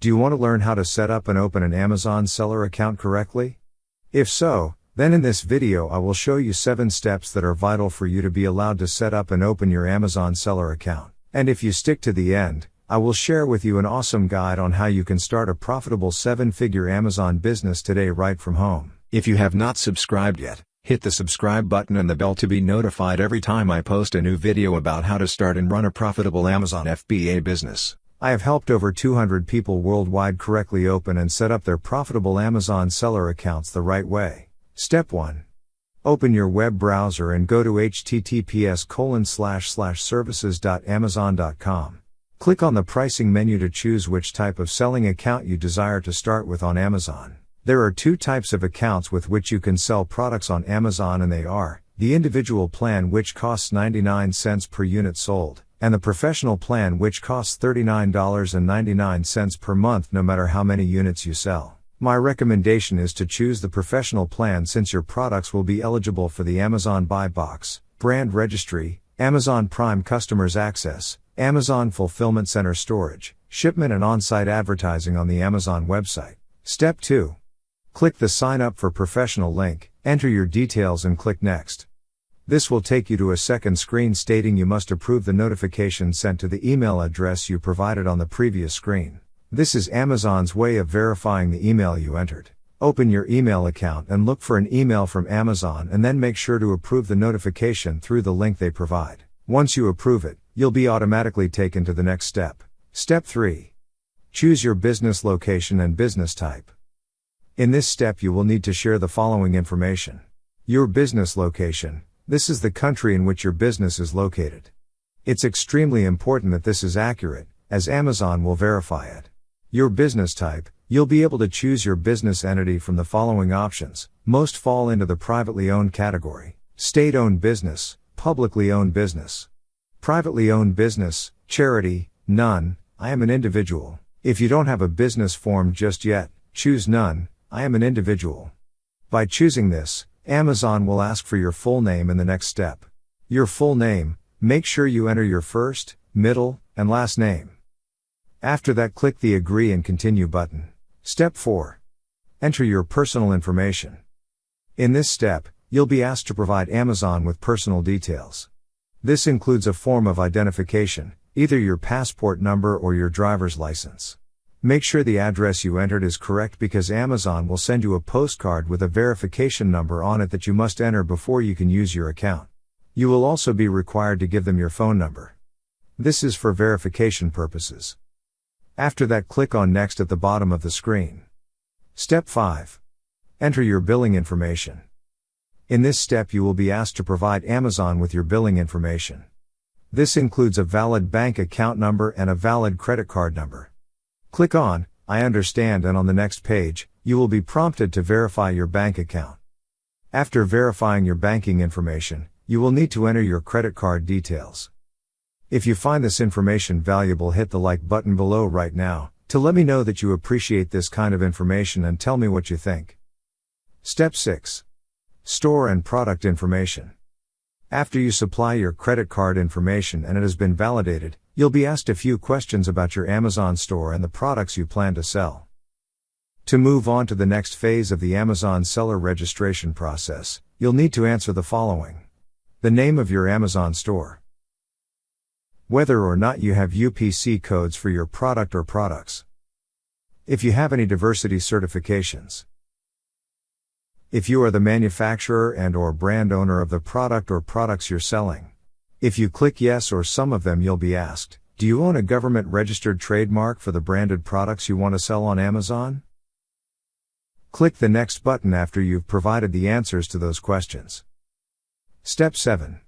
Do you want to learn how to set up and open an Amazon seller account correctly? If so, then in this video I will show you 7 steps that are vital for you to be allowed to set up and open your Amazon seller account. And if you stick to the end, I will share with you an awesome guide on how you can start a profitable 7-figure Amazon business today right from home. If you have not subscribed yet, hit the subscribe button and the bell to be notified every time I post a new video about how to start and run a profitable Amazon FBA business. I have helped over 200 people worldwide correctly open and set up their profitable Amazon seller accounts the right way. Step 1. Open your web browser and go to https://services.amazon.com. Click on the pricing menu to choose which type of selling account you desire to start with on Amazon. There are 2 types of accounts with which you can sell products on Amazon, and they are the individual plan, which costs 99 cents per unit sold, and the professional plan, which costs $39.99 per month no matter how many units you sell. My recommendation is to choose the professional plan since your products will be eligible for the Amazon Buy Box, brand registry, Amazon Prime customers access, Amazon Fulfillment Center storage, shipment and on-site advertising on the Amazon website. Step 2. Click the Sign Up for Professional link, enter your details and click Next. This will take you to a second screen stating you must approve the notification sent to the email address you provided on the previous screen. This is Amazon's way of verifying the email you entered. Open your email account and look for an email from Amazon, and then make sure to approve the notification through the link they provide. Once you approve it, you'll be automatically taken to the next step. Step 3. Choose your business location and business type. In this step you will need to share the following information. Your business location. This is the country in which your business is located. It's extremely important that this is accurate, as Amazon will verify it. Your business type. You'll be able to choose your business entity from the following options. Most fall into the privately owned category. State-owned business, publicly owned business. Privately owned business, charity, none, I am an individual. If you don't have a business formed just yet, choose none, I am an individual. By choosing this, Amazon will ask for your full name in the next step. Your full name, make sure you enter your first, middle, and last name. After that, click the Agree and Continue button. Step 4. Enter your personal information. In this step, you'll be asked to provide Amazon with personal details. This includes a form of identification, either your passport number or your driver's license. Make sure the address you entered is correct, because Amazon will send you a postcard with a verification number on it that you must enter before you can use your account. You will also be required to give them your phone number. This is for verification purposes. After that, click on Next at the bottom of the screen. Step 5. Enter your billing information. In this step you will be asked to provide Amazon with your billing information. This includes a valid bank account number and a valid credit card number. Click on I understand, and on the next page, you will be prompted to verify your bank account. After verifying your banking information, you will need to enter your credit card details. If you find this information valuable, hit the like button below right now, to let me know that you appreciate this kind of information and tell me what you think. Step 6. Store and product information. After you supply your credit card information and it has been validated, you'll be asked a few questions about your Amazon store and the products you plan to sell. To move on to the next phase of the Amazon seller registration process, you'll need to answer the following. The name of your Amazon store. Whether or not you have UPC codes for your product or products. If you have any diversity certifications. If you are the manufacturer and/or brand owner of the product or products you're selling. If you click yes or some of them, you'll be asked, do you own a government-registered trademark for the branded products you want to sell on Amazon? Click the Next button after you've provided the answers to those questions. Step 7.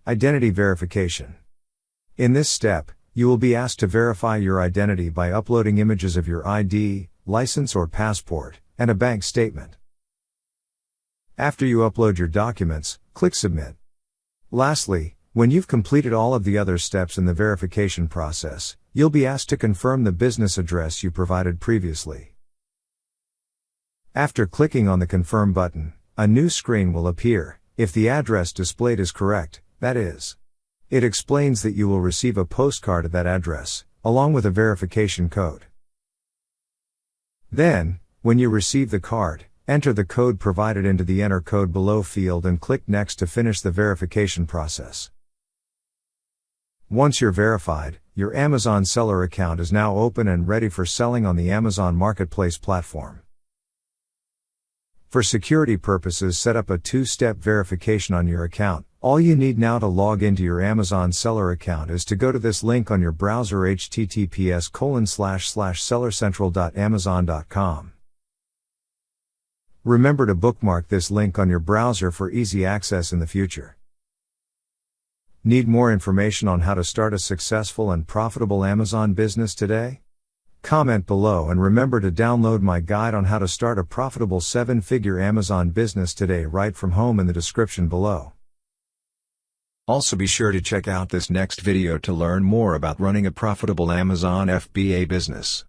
Identity verification. In this step, you will be asked to verify your identity by uploading images of your ID, license or passport, and a bank statement. After you upload your documents, click Submit. Lastly, when you've completed all of the other steps in the verification process, you'll be asked to confirm the business address you provided previously. After clicking on the Confirm button, a new screen will appear, if the address displayed is correct, that is. It explains that you will receive a postcard at that address, along with a verification code. Then, when you receive the cart, enter the code provided into the Enter Code Below field and click Next to finish the verification process. Once you're verified, your Amazon seller account is now open and ready for selling on the Amazon Marketplace platform. For security purposes, set up a two-step verification on your account. All you need now to log into your Amazon seller account is to go to this link on your browser, https://sellercentral.amazon.com. Remember to bookmark this link on your browser for easy access in the future. Need more information on how to start a successful and profitable Amazon business today? Comment below and remember to download my guide on how to start a profitable 7-figure Amazon business today right from home in the description below. Also be sure to check out this next video to learn more about running a profitable Amazon FBA business.